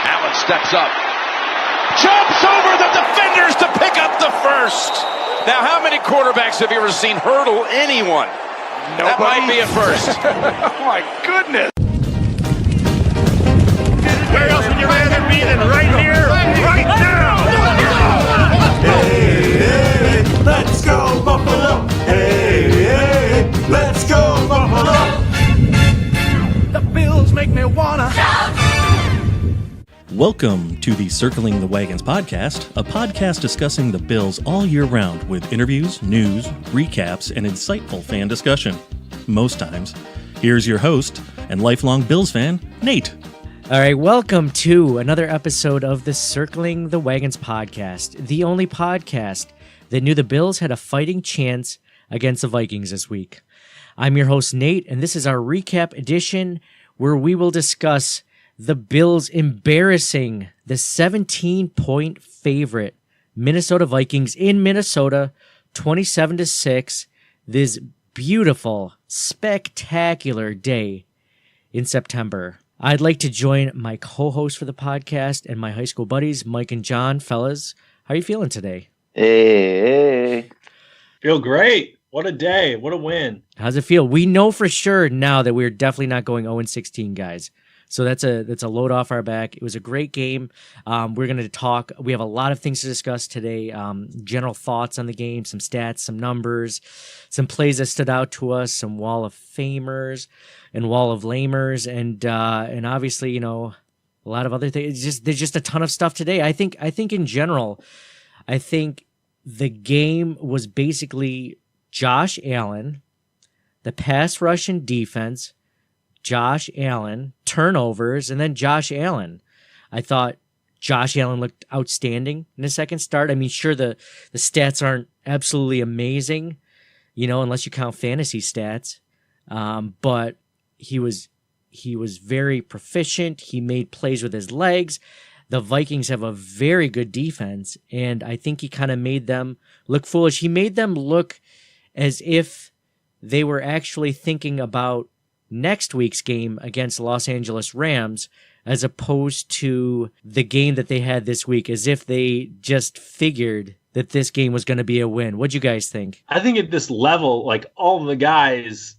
Allen steps up. Jumps over the defenders to pick up the first. Now, how many quarterbacks have you ever seen hurdle anyone? Nobody. That might be a first. Oh, my goodness. Where else would you rather be than right here, right now? Hey, hey, let's go Buffalo. Hey, hey, let's go Buffalo. The Bills make me wanna shout. Welcome to the Circling the Wagons podcast, a podcast discussing the Bills all year round with interviews, news, recaps, and insightful fan discussion. Most times. Here's your host and lifelong Bills fan, Nate. All right, welcome to another episode of the Circling the Wagons podcast, the only podcast that knew the Bills had a fighting chance against the Vikings this week. I'm your host, Nate, and this is our recap edition where we will discuss the Bills embarrassing the 17-point favorite Minnesota Vikings in Minnesota, 27-6, this beautiful, spectacular day in September. I'd like to join my co-host for the podcast and my high school buddies, Mike and John. Fellas, how are you feeling today? Hey. Feel great. What a day. What a win. How's it feel? We know for sure now that we're definitely not going 0-16, guys. So that's a load off our back. It was a great game. We're going to talk. We have a lot of things to discuss today. General thoughts on the game, some stats, some numbers, some plays that stood out to us, some Wall of Famers and Wall of Lamers, and obviously, you know, a lot of other things. There's just a ton of stuff today. I think in general, I think the game was basically Josh Allen, the pass rush and defense, Josh Allen, turnovers, and then Josh Allen. I thought Josh Allen looked outstanding in the second start. I mean, sure, the stats aren't absolutely amazing, you know, unless you count fantasy stats. But he was very proficient. He made plays with his legs. The Vikings have a very good defense, and I think he kind of made them look foolish. He made them look as if they were actually thinking about next week's game against the Los Angeles Rams as opposed to the game that they had this week, as if they just figured that this game was going to be a win. What'd you guys think? I think at this level, like all of the guys,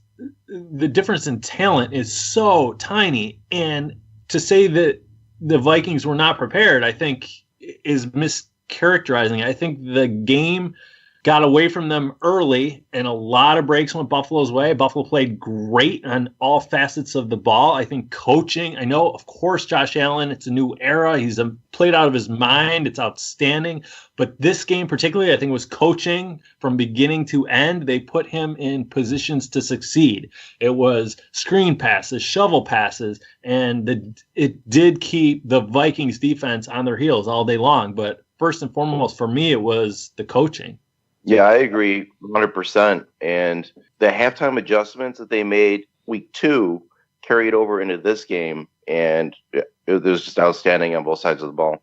the difference in talent is so tiny. And to say that the Vikings were not prepared, I think is mischaracterizing. I think the game got away from them early, and a lot of breaks went Buffalo's way. Buffalo played great on all facets of the ball. I think coaching, I know, of course, Josh Allen, it's a new era. He's played out of his mind. It's outstanding. But this game particularly, I think, was coaching from beginning to end. They put him in positions to succeed. It was screen passes, shovel passes, and it did keep the Vikings defense on their heels all day long. But first and foremost, for me, it was the coaching. Yeah, I agree 100%. And the halftime adjustments that they made week 2 carried over into this game, and it was just outstanding on both sides of the ball.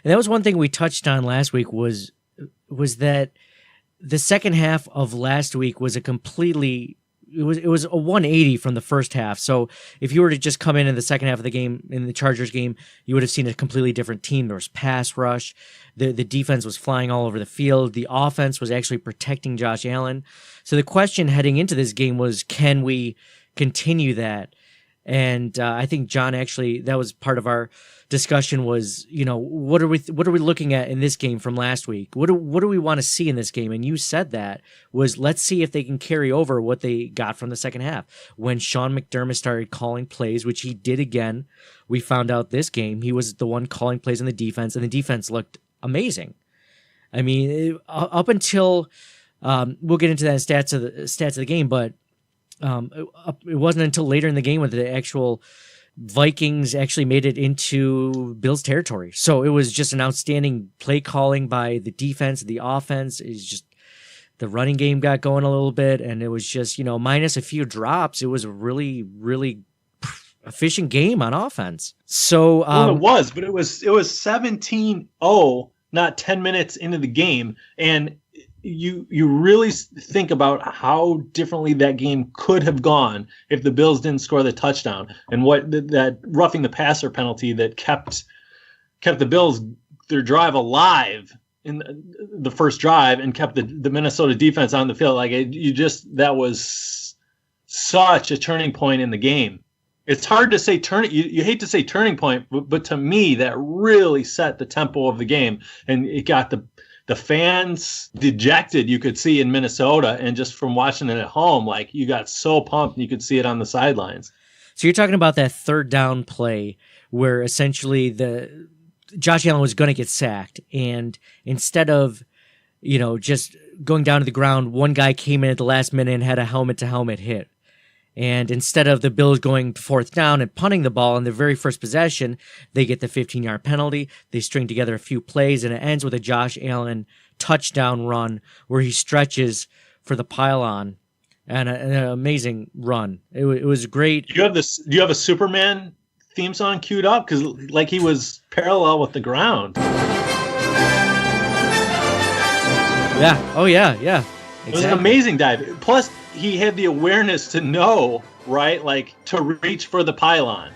And that was one thing we touched on last week was that the second half of last week was it was a 180 from the first half. So if you were to just come in the second half of the game, in the Chargers game, you would have seen a completely different team. There was pass rush. The defense was flying all over the field. The offense was actually protecting Josh Allen. So the question heading into this game was, can we continue that? And I think, John, actually, that was part of our discussion was, you know, what are we looking at in this game from last week? What do we want to see in this game? And you said that was, let's see if they can carry over what they got from the second half. When Sean McDermott started calling plays, which he did again, we found out this game he was the one calling plays in the defense, and the defense looked amazing. I mean, up until we'll get into that in stats of the game, but it wasn't until later in the game when the actual Vikings actually made it into Bills territory. So it was just an outstanding play calling by the defense. The offense is just, the running game got going a little bit, and it was just, you know, minus a few drops, it was a really, really efficient game on offense. So it was, but it was 17-0, not 10 minutes into the game, and you really think about how differently that game could have gone if the Bills didn't score the touchdown, and what that roughing the passer penalty that kept the Bills their drive alive in the first drive and kept the Minnesota defense on the field. Like that was such a turning point in the game. It's hard to say you hate to say turning point, but to me that really set the tempo of the game, and it got the fans dejected. You could see in Minnesota, and just from watching it at home, like you got so pumped, and you could see it on the sidelines. So you're talking about that third down play where essentially Josh Allen was going to get sacked, and instead of just going down to the ground, one guy came in at the last minute and had a helmet-to-helmet hit. And instead of the Bills going fourth down and punting the ball in their very first possession, they get the 15-yard penalty. They string together a few plays, and it ends with a Josh Allen touchdown run where he stretches for the pylon, and an amazing run. It was great. Do you have a Superman theme song queued up? Because like he was parallel with the ground. Yeah. Oh yeah. Yeah. Exactly. It was an amazing dive. Plus, he had the awareness to know, right? Like to reach for the pylon.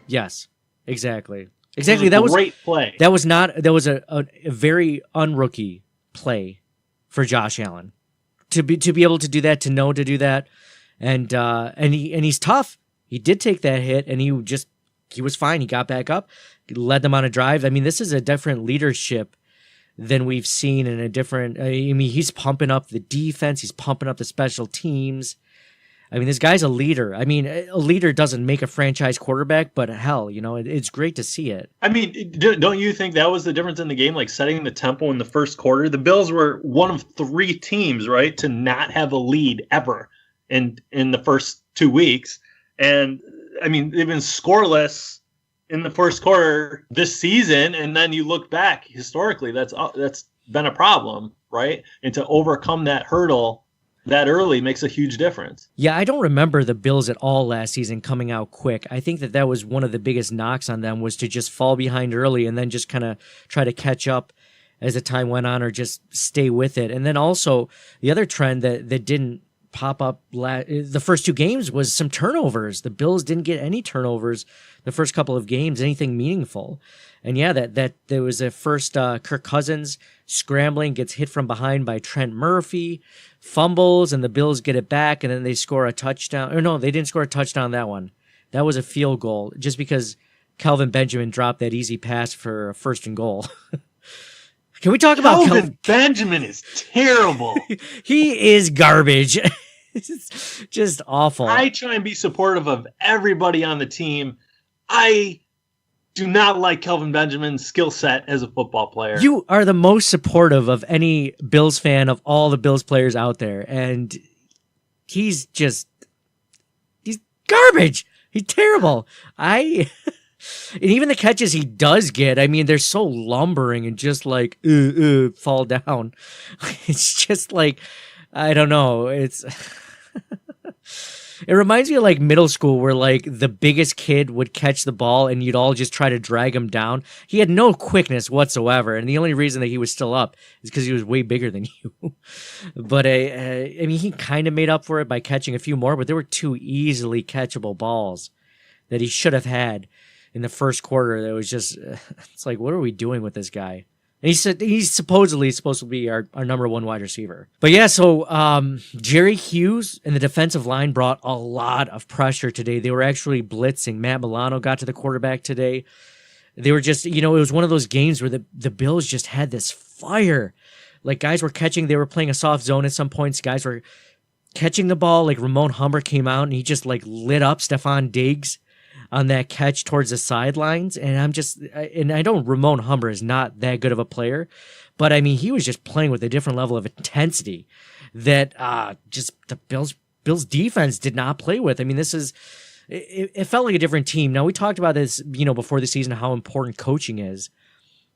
Yes. Exactly. That was a great play. That was a very unrookie play for Josh Allen to be able to do that, to know to do that, and he's tough. He did take that hit, and he was fine. He got back up, led them on a drive. I mean, this is a different leadership than we've seen in a different. I mean, he's pumping up the defense. He's pumping up the special teams. I mean, this guy's a leader. I mean, a leader doesn't make a franchise quarterback, but hell, it's great to see it. I mean, don't you think that was the difference in the game, like setting the tempo in the first quarter? The Bills were one of 3 teams, right, to not have a lead ever in the first 2 weeks. And, I mean, they've been scoreless in the first quarter this season, and then you look back historically, that's been a problem, right? And to overcome that hurdle that early makes a huge difference. Yeah, I don't remember the Bills at all last season coming out quick. I think that was one of the biggest knocks on them, was to just fall behind early and then just kind of try to catch up as the time went on, or just stay with it. And then also the other trend that didn't pop up the first 2 games was some turnovers. The Bills didn't get any turnovers the first couple of games, anything meaningful. And yeah, that there was a first Kirk Cousins scrambling, gets hit from behind by Trent Murphy, fumbles, and the Bills get it back, and then they score a touchdown. Or no, they didn't score a touchdown on that one. That was a field goal, just because Kelvin Benjamin dropped that easy pass for a 1st and goal. Can we talk about Kelvin Benjamin is terrible. He is garbage. It's just awful. I try and be supportive of everybody on the team. I do not like Kelvin Benjamin's skill set as a football player. You are the most supportive of any Bills fan of all the Bills players out there, and he's garbage. He's terrible. And even the catches he does get, I mean, they're so lumbering and just like, fall down. It's just like, I don't know. It reminds me of like middle school, where like the biggest kid would catch the ball and you'd all just try to drag him down. He had no quickness whatsoever. And the only reason that he was still up is because he was way bigger than you. But I mean, he kind of made up for it by catching a few more, but there were 2 easily catchable balls that he should have had in the first quarter. That was just, it's like, what are we doing with this guy? And he's supposedly supposed to be our number 1 wide receiver. But yeah, so Jerry Hughes and the defensive line brought a lot of pressure today. They were actually blitzing. Matt Milano got to the quarterback today. They were just, it was one of those games where the Bills just had this fire. Like, guys were catching, they were playing a soft zone at some points. Guys were catching the ball. Like, Ramon Humber came out and he just like lit up Stephon Diggs on that catch towards the sidelines. And I know Ramon Humber is not that good of a player, but I mean, he was just playing with a different level of intensity that just the Bills defense did not play with. I mean, it felt like a different team. Now, we talked about this, before the season, how important coaching is.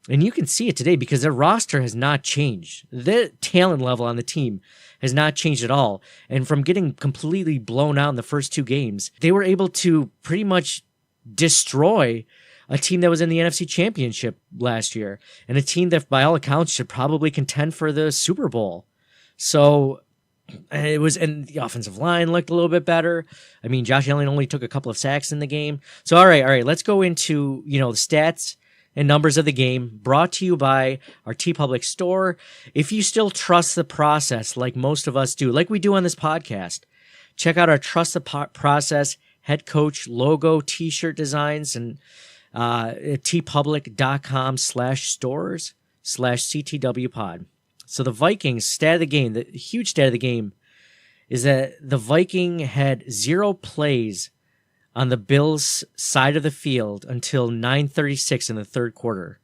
And you can see it today because their roster has not changed. The talent level on the team has not changed at all. And from getting completely blown out in the first 2 games, they were able to pretty much destroy a team that was in the NFC Championship last year, and a team that, by all accounts, should probably contend for the Super Bowl. So it was, and the offensive line looked a little bit better. I mean, Josh Allen only took a couple of sacks in the game. So, all right, let's go into, the stats and numbers of the game, brought to you by our TeePublic store. If you still trust the process, like most of us do, like we do on this podcast, check out our Trust the Process head coach logo t-shirt designs and tpublic.com/stores/CTWpod. So the Vikings stat of the game, the huge stat of the game, is that the Viking had 0 plays on the Bills' side of the field until 9:36 in the third quarter.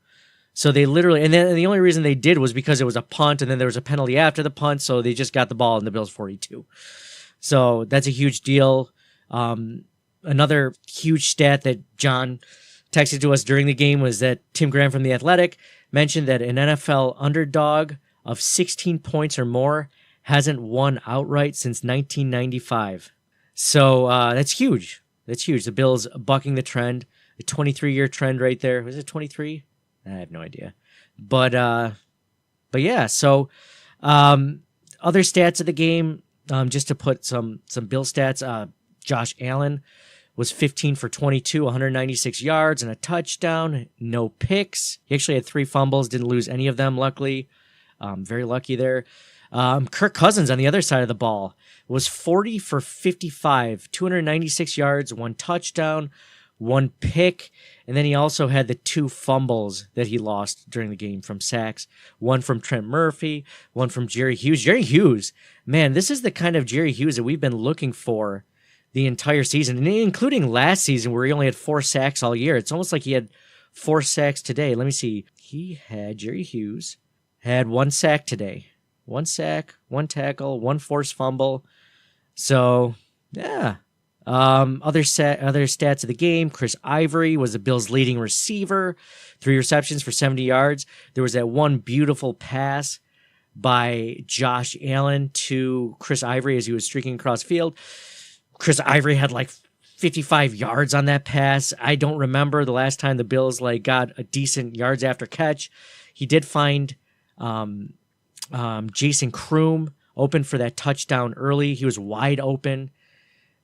So they literally, and then the only reason they did was because it was a punt, and then there was a penalty after the punt, so they just got the ball in the Bills' 42. So that's a huge deal. Another huge stat that John texted to us during the game was that Tim Graham from The Athletic mentioned that an NFL underdog of 16 points or more hasn't won outright since 1995. So that's huge. That's huge. The Bills bucking the trend, a 23-year trend right there. Was it 23? I have no idea. But yeah. So other stats of the game, just to put some Bill stats. Josh Allen was 15 for 22, 196 yards and a touchdown, no picks. He actually had 3 fumbles, didn't lose any of them, luckily. Very lucky there. Kirk Cousins on the other side of the ball was 40 for 55, 296 yards, 1 touchdown, 1 pick. And then he also had the 2 fumbles that he lost during the game from sacks. 1 from Trent Murphy, 1 from Jerry Hughes. Jerry Hughes, man, this is the kind of Jerry Hughes that we've been looking for the entire season, and including last season where he only had 4 sacks all year. It's almost like he had 4 sacks today. Let me see. Jerry Hughes had 1 sack today. 1 sack, 1 tackle, 1 forced fumble. So, yeah. Other stats of the game, Chris Ivory was the Bills' leading receiver, 3 receptions for 70 yards. There was that one beautiful pass by Josh Allen to Chris Ivory as he was streaking across field. Chris Ivory had like 55 yards on that pass. I don't remember the last time the Bills got a decent yards after catch. He did find Jason Kroom open for that touchdown early. He was wide open.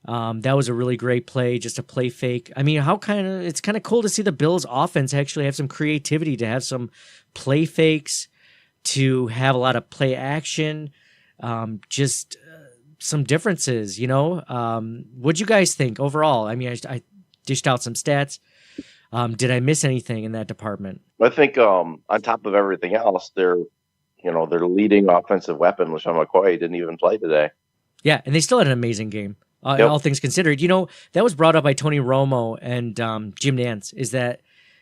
That was a really great play, just a play fake. I mean, it's kind of cool to see the Bills offense actually have some creativity, to have some play fakes, to have a lot of play action, some differences, What'd you guys think overall? I mean, I dished out some stats. Did I miss anything in that department? I think on top of everything else, their leading offensive weapon, LaShawn McCoy, didn't even play today. Yeah, and they still had an amazing game, all things considered. That was brought up by Tony Romo and Jim Nantz, is that,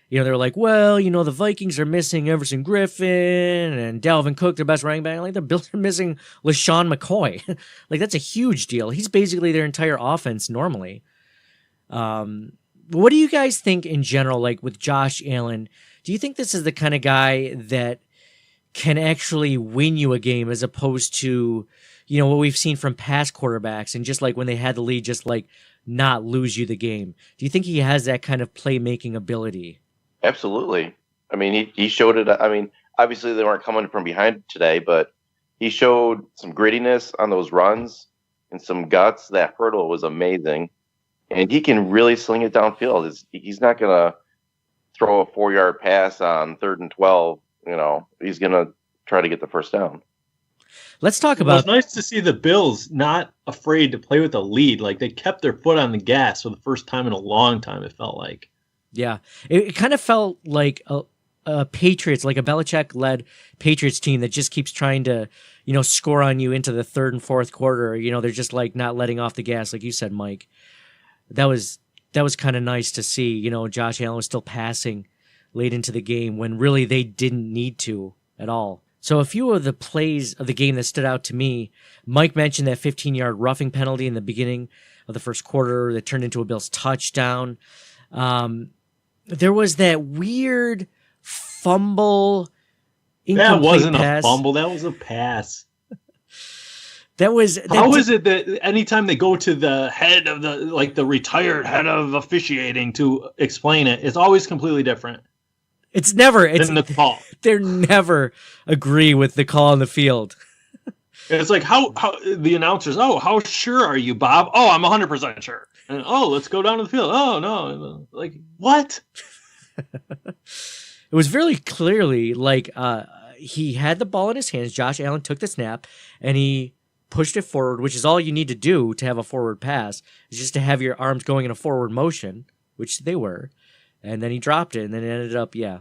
they were like, well, the Vikings are missing Everson Griffin and Dalvin Cook, their best running back. Like, the Bills are missing LaShawn McCoy. Like, that's a huge deal. He's basically their entire offense normally. What do you guys think in general, like with Josh Allen? Do you think this is the kind of guy that can actually win you a game, as opposed to, what we've seen from past quarterbacks and just like when they had the lead, just like not lose you the game? Do you think he has that kind of playmaking ability? Absolutely. I mean, he showed it. I mean, obviously they weren't coming from behind today, but he showed some grittiness on those runs and some guts. That hurdle was amazing. And he can really sling it downfield. He's not going to throw a 4-yard pass on 3rd and 12. He's going to try to get the first down. Let's talk about... It's nice to see the Bills not afraid to play with a lead. Like, they kept their foot on the gas for the first time in a long time, it felt like. Yeah. It kind of felt like a Patriots, like a Belichick-led Patriots team that just keeps trying to, score on you into the 3rd and 4th quarter. They're just like not letting off the gas, like you said, Mike. That was kind of nice to see. Josh Allen was still passing late into the game when really they didn't need to at all. So a few of the plays of the game that stood out to me, Mike mentioned that 15-yard roughing penalty in the beginning of the first quarter that turned into a Bills touchdown. There was that weird fumble. That wasn't a fumble. That was a pass. How is it that anytime they go to the head of the retired head of officiating to explain it, it's always completely different? It's never than the call. They never agree with the call on the field. It's like how the announcers, how sure are you, Bob? Oh, I'm 100% sure. And let's go down to the field. Oh no, like what? It was very clearly like he had the ball in his hands. Josh Allen took the snap and he pushed it forward, which is all you need to do to have a forward pass, is just to have your arms going in a forward motion, which they were. And then he dropped it, and then it ended up, yeah.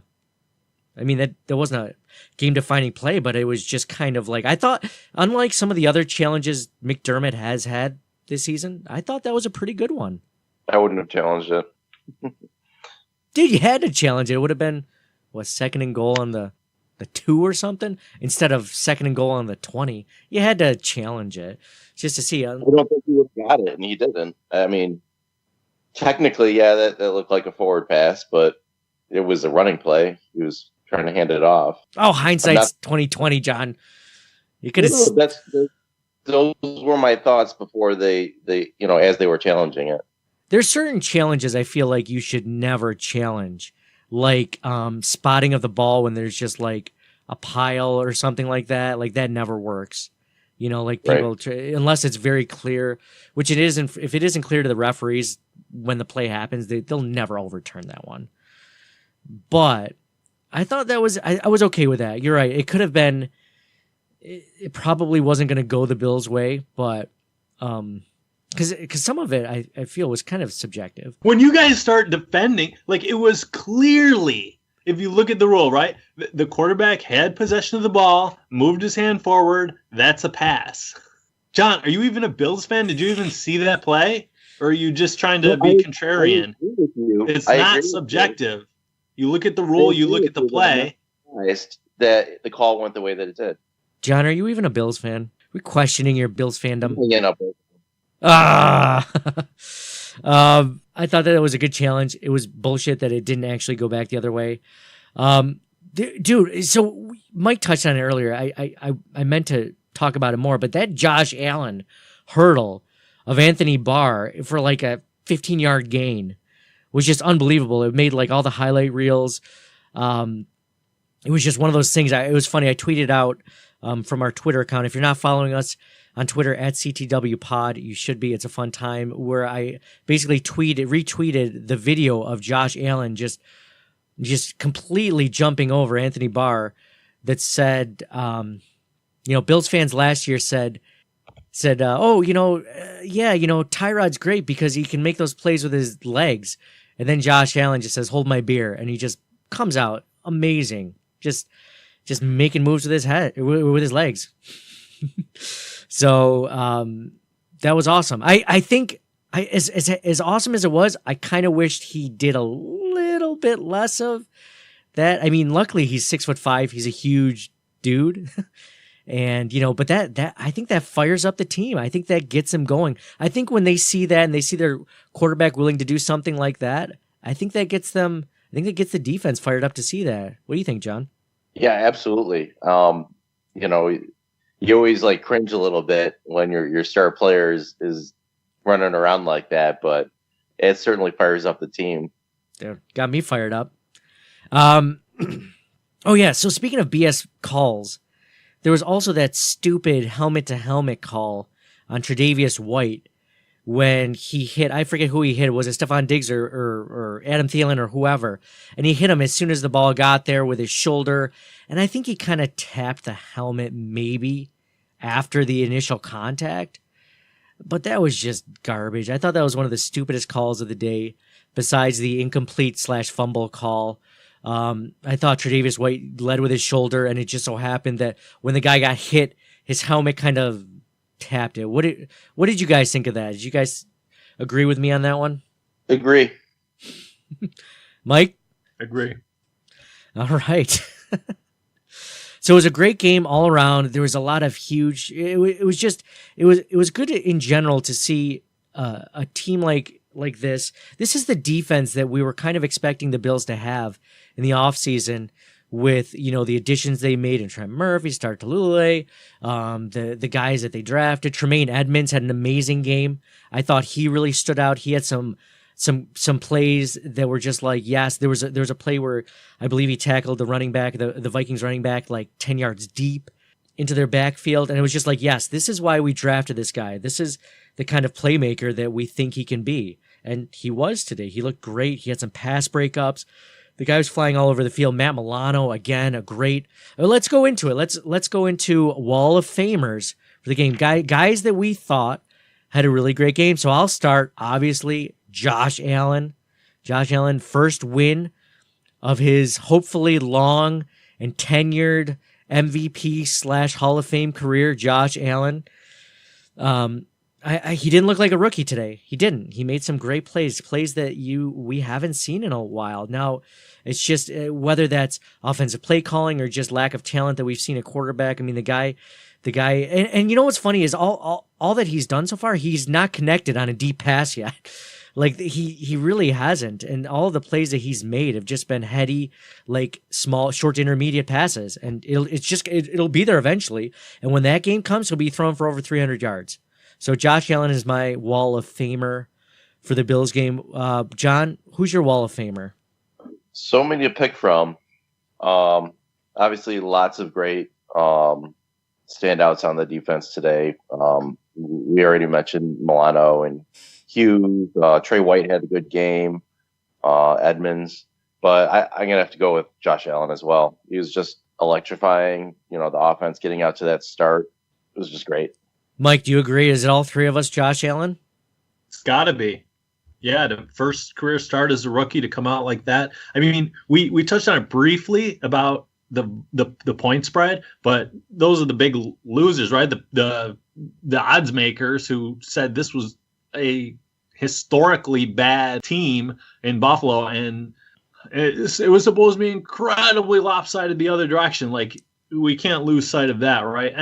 I mean, that wasn't a game-defining play, but it was just kind of like, I thought, unlike some of the other challenges McDermott has had this season, I thought that was a pretty good one. I wouldn't have challenged it. Dude, you had to challenge it. It would have been, second and goal on the 2 or something, instead of second and goal on the 20. You had to challenge it just to see. I don't think he would have got it, and he didn't. I mean, technically, yeah, that looked like a forward pass, but it was a running play. He was trying to hand it off. Oh, hindsight's 2020, John. You could have. Those were my thoughts before they as they were challenging it. There's certain challenges I feel like you should never challenge, like spotting of the ball when there's just like a pile or something like that. Like that never works. Like people, unless it's very clear, which it isn't. If it isn't clear to the referees when the play happens, they'll never overturn that one. But I thought that was, I was okay with that. You're right. It could have been, it probably wasn't going to go the Bills' way, but because some of it I feel was kind of subjective. When you guys start defending, like it was clearly, if you look at the rule, right, the quarterback had possession of the ball, moved his hand forward, that's a pass. John, are you even a Bills fan? Did you even see that play? Or are you just trying to be contrarian? It's not subjective. You look at the rule, you look at the play. That the call went the way that it did. John, are you even a Bills fan? We're questioning your Bills fandom. I thought that it was a good challenge. It was bullshit that it didn't actually go back the other way. Dude, so Mike touched on it earlier. I meant to talk about it more, but that Josh Allen hurdle of Anthony Barr for like a 15-yard gain was just unbelievable. It made like all the highlight reels. It was just one of those things. It was funny. I tweeted out from our Twitter account. If you're not following us on Twitter at CTW Pod, you should be. It's a fun time, where I basically retweeted the video of Josh Allen just completely jumping over Anthony Barr that said, Bills fans last year said, Tyrod's great because he can make those plays with his legs. And then Josh Allen just says, hold my beer. And he just comes out amazing. Just making moves with his head, with his legs. So, that was awesome. I think as awesome as it was, I kind of wished he did a little bit less of that. I mean, luckily he's 6'5". He's a huge dude. And, but that I think that fires up the team. I think that gets them going. I think when they see that and they see their quarterback willing to do something like that, I think that gets them, I think that gets the defense fired up to see that. What do you think, John? Yeah, absolutely. You always like cringe a little bit when your star player is running around like that, but it certainly fires up the team. Yeah, got me fired up. Oh yeah. So speaking of BS calls, there was also that stupid helmet-to-helmet call on Tre'Davious White when he hit, I forget who he hit. Was it Stephon Diggs or Adam Thielen or whoever? And he hit him as soon as the ball got there with his shoulder. And I think he kind of tapped the helmet maybe after the initial contact. But that was just garbage. I thought that was one of the stupidest calls of the day, besides the incomplete/fumble call. I thought Tre'Davious White led with his shoulder, and it just so happened that when the guy got hit, his helmet kind of tapped it. What did you guys think of that? Did you guys agree with me on that one? Agree. Mike? Agree. All right. So it was a great game all around. There was a lot of huge. It was good in general to see a team like this. This is the defense that we were kind of expecting the Bills to have in the offseason with, the additions they made in Trent Murphy, Star Tallulah, the guys that they drafted. Tremaine Edmonds had an amazing game. I thought he really stood out. He had some plays that were just like, yes, there was a play where I believe he tackled the running back, the Vikings running back, like 10 yards deep. into their backfield. And it was just like, yes, this is why we drafted this guy. This is the kind of playmaker that we think he can be. And he was today. He looked great. He had some pass breakups. The guy was flying all over the field. Matt Milano, again, a great. Let's go into it. Let's go into Wall of Famers for the game. Guys that we thought had a really great game. So I'll start, obviously, Josh Allen. Josh Allen, first win of his hopefully long and tenured MVP / Hall of Fame career. Josh Allen. He didn't look like a rookie today. He didn't. He made some great plays that we haven't seen in a while. Now, it's just whether that's offensive play calling or just lack of talent that we've seen at quarterback. I mean, the guy, and you know what's funny is all that he's done so far, he's not connected on a deep pass yet. Like he really hasn't, and all the plays that he's made have just been heady, like small, short to intermediate passes, and it'll be there eventually. And when that game comes, he'll be thrown for over 300 yards. So Josh Allen is my Wall of Famer for the Bills game. John, who's your Wall of Famer? So many to pick from. Obviously, lots of great standouts on the defense today. We already mentioned Milano and Hughes. Trey White had a good game. Edmonds. But I'm going to have to go with Josh Allen as well. He was just electrifying. The offense getting out to that start. It was just great. Mike, do you agree? Is it all three of us, Josh Allen? It's got to be. Yeah, the first career start as a rookie to come out like that. I mean, we touched on it briefly about the point spread, but those are the big losers, right? The odds makers who said this was a historically bad team in Buffalo, and it was supposed to be incredibly lopsided the other direction. Like, we can't lose sight of that, right?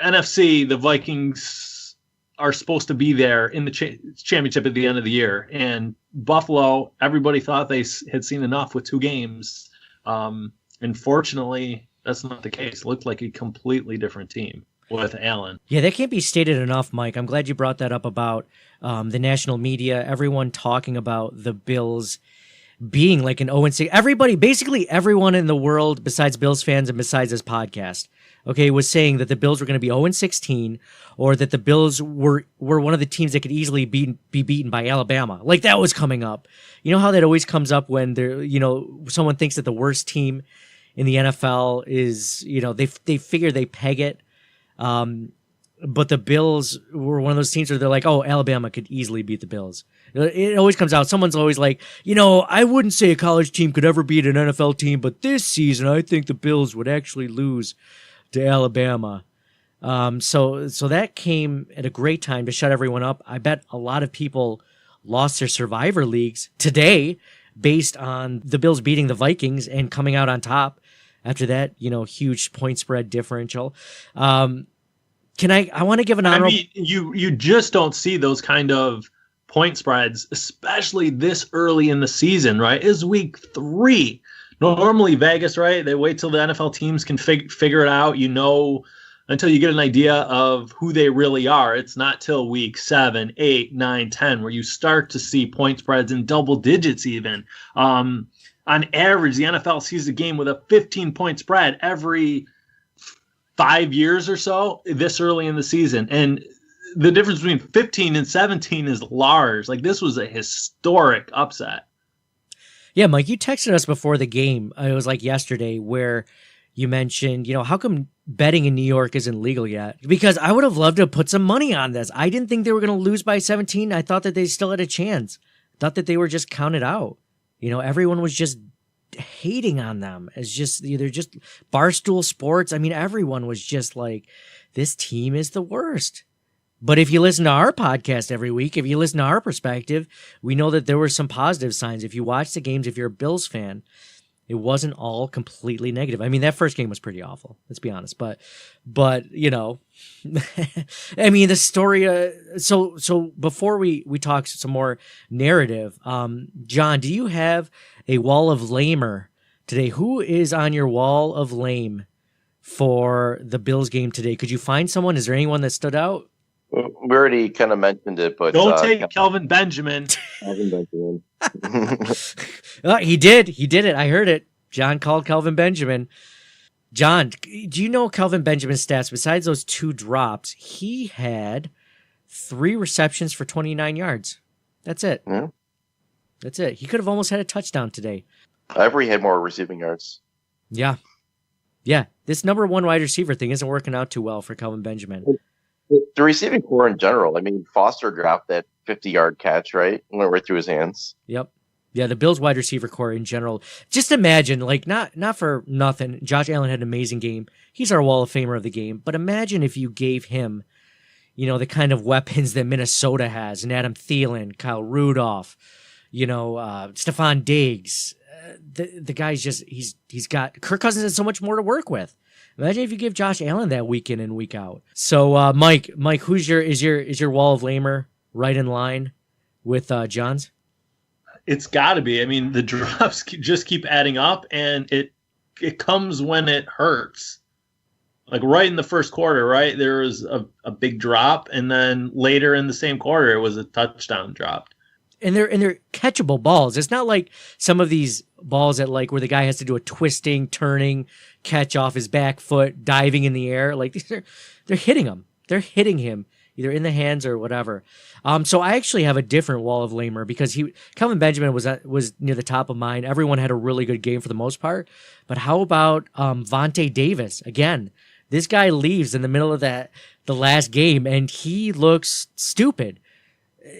NFC, the Vikings are supposed to be there in the championship at the end of the year. And Buffalo, everybody thought they had seen enough with 2 games. Unfortunately, that's not the case. It looked like a completely different team with Allen. Yeah, that can't be stated enough, Mike. I'm glad you brought that up about the national media, everyone talking about the Bills being like an 0-6. Basically everyone in the world besides Bills fans and besides this podcast, okay, was saying that the Bills were going to be 0-16, or that the Bills were one of the teams that could easily be beaten by Alabama. Like, that was coming up. You know how that always comes up when someone thinks that the worst team in the NFL is, they figure they peg it. But the Bills were one of those teams where they're like, oh, Alabama could easily beat the Bills. It always comes out. Someone's always like, I wouldn't say a college team could ever beat an NFL team, but this season I think the Bills would actually lose to Alabama. So that came at a great time to shut everyone up. I bet a lot of people lost their Survivor leagues today based on the Bills beating the Vikings and coming out on top after that, huge point spread differential. I want to give an honorable. I mean, you just don't see those kind of point spreads, especially this early in the season, right? It's week 3. Normally Vegas, right? They wait till the NFL teams can figure it out, until you get an idea of who they really are. It's not till week 7, 8, 9, 10 where you start to see point spreads in double digits even. On average, the NFL sees a game with a 15-point spread every 5 years or so this early in the season. And the difference between 15 and 17 is large. Like, this was a historic upset. Yeah, Mike, you texted us before the game. It was like yesterday where you mentioned, how come betting in New York isn't legal yet? Because I would have loved to put some money on this. I didn't think they were going to lose by 17. I thought that they still had a chance. I thought that they were just counted out. Everyone was just hating on them as they're just Barstool Sports. I mean, everyone was just like, this team is the worst. But if you listen to our podcast every week, if you listen to our perspective, we know that there were some positive signs. If you watch the games, if you're a Bills fan, it wasn't all completely negative. I mean, that first game was pretty awful, let's be honest. But I mean, the story. So before we talk some more narrative, John, do you have a wall of lamer today? Who is on your wall of lame for the Bills game today? Could you find someone? Is there anyone that stood out? We already kind of mentioned it, but don't take Kelvin Benjamin. Kelvin Benjamin. He did it. I heard it. John called Kelvin Benjamin. John, do you know Kelvin Benjamin's stats? Besides those 2 drops, he had 3 receptions for 29 yards. That's it. Yeah. That's it. He could have almost had a touchdown today. Every had more receiving yards. Yeah. Yeah. This number 1 wide receiver thing isn't working out too well for Kelvin Benjamin. The receiving core in general. I mean, Foster dropped that 50-yard catch, right? Went right through his hands. Yep. Yeah, the Bills wide receiver core in general. Just imagine, like, not for nothing, Josh Allen had an amazing game. He's our Wall of Famer of the game. But imagine if you gave him, the kind of weapons that Minnesota has, and Adam Thielen, Kyle Rudolph, Stephon Diggs. The guy's just he's got Kirk Cousins has so much more to work with. Imagine if you give Josh Allen that week in and week out. So Mike, is your Wall of Famer right in line with John's? It's got to be. I mean, the drops just keep adding up, and it comes when it hurts. Like right in the first quarter, right? There was a big drop, and then later in the same quarter, it was a touchdown dropped. And they're catchable balls. It's not like some of these balls that like where the guy has to do a twisting, turning, catch off his back foot, diving in the air. Like they're hitting him. They're hitting him either in the hands or whatever. So I actually have a different Wall of Famer because Kelvin Benjamin was near the top of mine. Everyone had a really good game for the most part. But how about Vontae Davis? Again, this guy leaves in the middle of the last game and he looks stupid.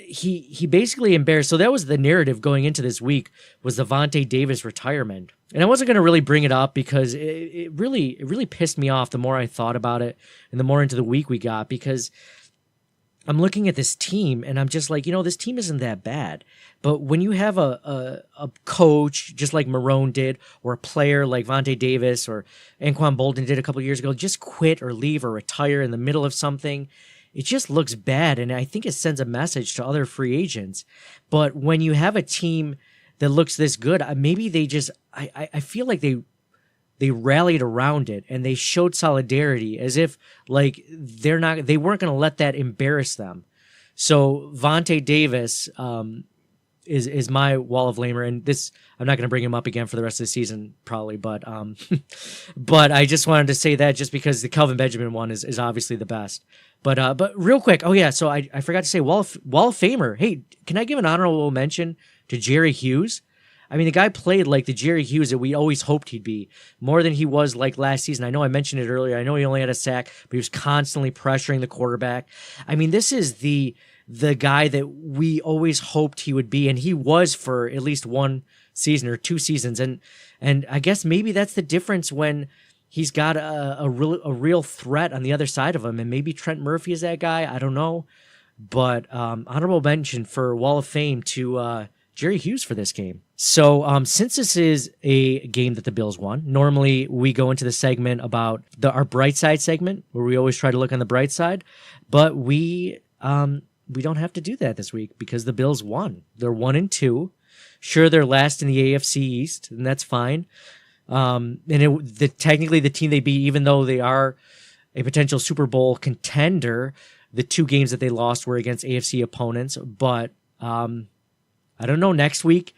He basically embarrassed. So that was the narrative going into this week was the Vontae Davis retirement. And I wasn't going to really bring it up because it really pissed me off the more I thought about it and the more into the week we got, because I'm looking at this team and I'm just like, this team isn't that bad. But when you have a coach just like Marrone did, or a player like Vontae Davis or Anquan Bolden did a couple years ago, just quit or leave or retire in the middle of something, it just looks bad, and I think it sends a message to other free agents. But when you have a team that looks this good, maybe they just I feel like they rallied around it and they showed solidarity as if like they weren't going to let that embarrass them. So Vontae Davis is my Wall of Famer, and this I'm not going to bring him up again for the rest of the season probably, but but I just wanted to say that just because the Kelvin Benjamin one is obviously the best. But real quick, oh yeah, so I forgot to say Wall of Famer. Hey, can I give an honorable mention to Jerry Hughes? I mean, the guy played like the Jerry Hughes that we always hoped he'd be, more than he was like last season. I know I mentioned it earlier. I know he only had a sack, but he was constantly pressuring the quarterback. I mean, this is the guy that we always hoped he would be, and he was for at least 1 season or 2 seasons. And I guess maybe that's the difference when he's got a real threat on the other side of him, and maybe Trent Murphy is that guy. I don't know, but honorable mention for Wall of Fame to Jerry Hughes for this game. So since this is a game that the Bills won, normally we go into the segment about our bright side segment where we always try to look on the bright side, but we don't have to do that this week because the Bills won. They're 1-2. Sure, they're last in the AFC East, and that's fine. Technically the team they beat, even though they are a potential Super Bowl contender, the 2 games that they lost were against AFC opponents. But I don't know. Next week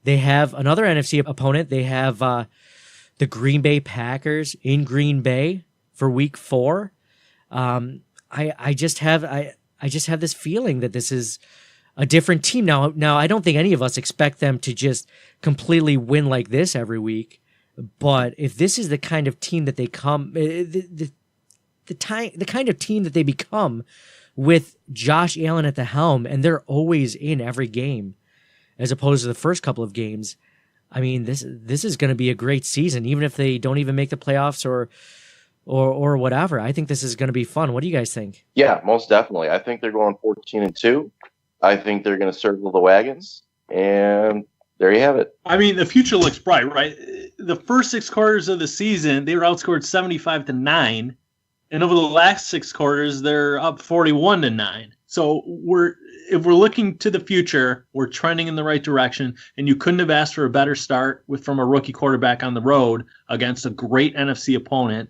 they have another NFC opponent. They have the Green Bay Packers in Green Bay for Week 4. I just have this feeling that this is a different team now. I don't think any of us expect them to just completely win like this every week. But if this is the kind of team that they the kind of team that they become with Josh Allen at the helm, and they're always in every game, as opposed to the first couple of games, I mean, this is going to be a great season, even if they don't even make the playoffs or whatever. I think this is going to be fun. What do you guys think? Yeah, most definitely. I think they're going 14-2. I think they're going to circle the wagons, and there you have it. I mean, the future looks bright, right? The first 6 quarters of the season, they were outscored 75-9, and over the last 6 quarters, they're up 41-9. So if we're looking to the future, we're trending in the right direction, and you couldn't have asked for a better start from a rookie quarterback on the road against a great NFC opponent.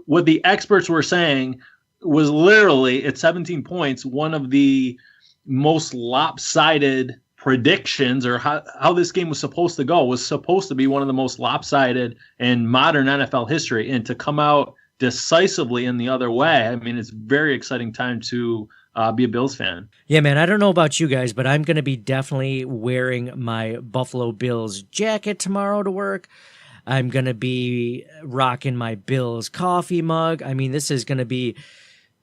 What the experts were saying was literally at 17 points, one of the most lopsided predictions or how this game was supposed to go. It was supposed to be one of the most lopsided in modern NFL history, and to come out decisively in the other way, I mean, it's a very exciting time to be a Bills fan. Yeah, man, I don't know about you guys, but I'm going to be definitely wearing my Buffalo Bills jacket tomorrow to work. I'm going to be rocking my Bills coffee mug. I mean, this is going to be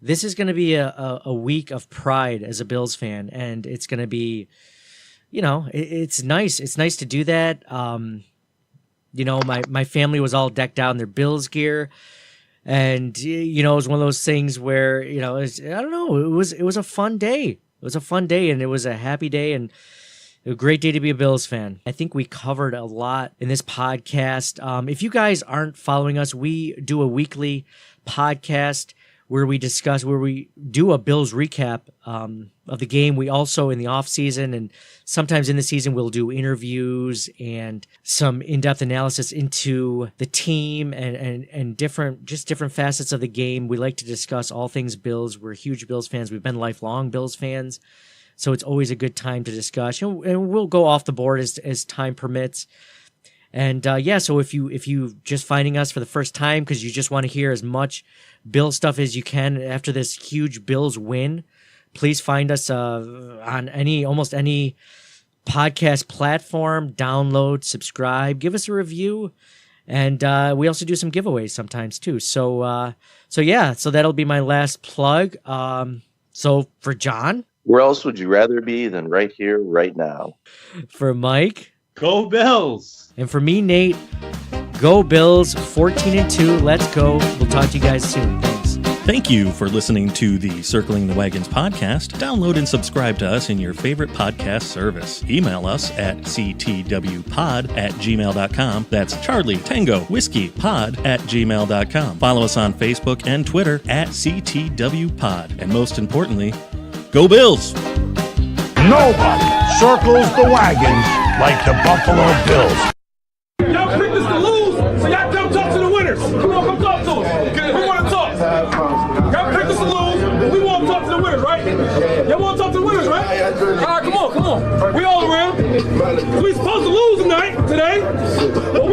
a week of pride as a Bills fan, and it's going to be, it's nice. It's nice to do that. My family was all decked out in their Bills gear. And, it was one of those things where, it was a fun day. It was a fun day, and it was a happy day, and a great day to be a Bills fan. I think we covered a lot in this podcast. If you guys aren't following us, we do a weekly podcast where we do a Bills recap of the game. We also, in the off season and sometimes in the season, we'll do interviews and some in-depth analysis into the team and different facets of the game. We like to discuss all things Bills. We're huge Bills fans. We've been lifelong Bills fans, so it's always a good time to discuss. And we'll go off the board as time permits. And so if you just finding us for the first time because you just want to hear as much Bill stuff as you can after this huge Bills win, please find us on almost any podcast platform. Download, subscribe, give us a review, and we also do some giveaways sometimes too. So that'll be my last plug. So for John, where else would you rather be than right here, right now? For Mike, go Bills. And for me, Nate, go Bills, 14-2. Let's go. We'll talk to you guys soon. Thanks. Thank you for listening to the Circling the Wagons podcast. Download and subscribe to us in your favorite podcast service. Email us at ctwpod@gmail.com. That's Charlie Tango Whiskey Pod@gmail.com. Follow us on Facebook and Twitter at CTWPod. And most importantly, go Bills! Nobody circles the wagons like the Buffalo Bills. Y'all picked us to lose, so y'all come talk to the winners. Come on, come talk to us. We want to talk. Y'all picked us to lose, but we want to talk to the winners, right? Y'all want to talk to the winners, right? All right, come on. We all around. We supposed to lose today, but we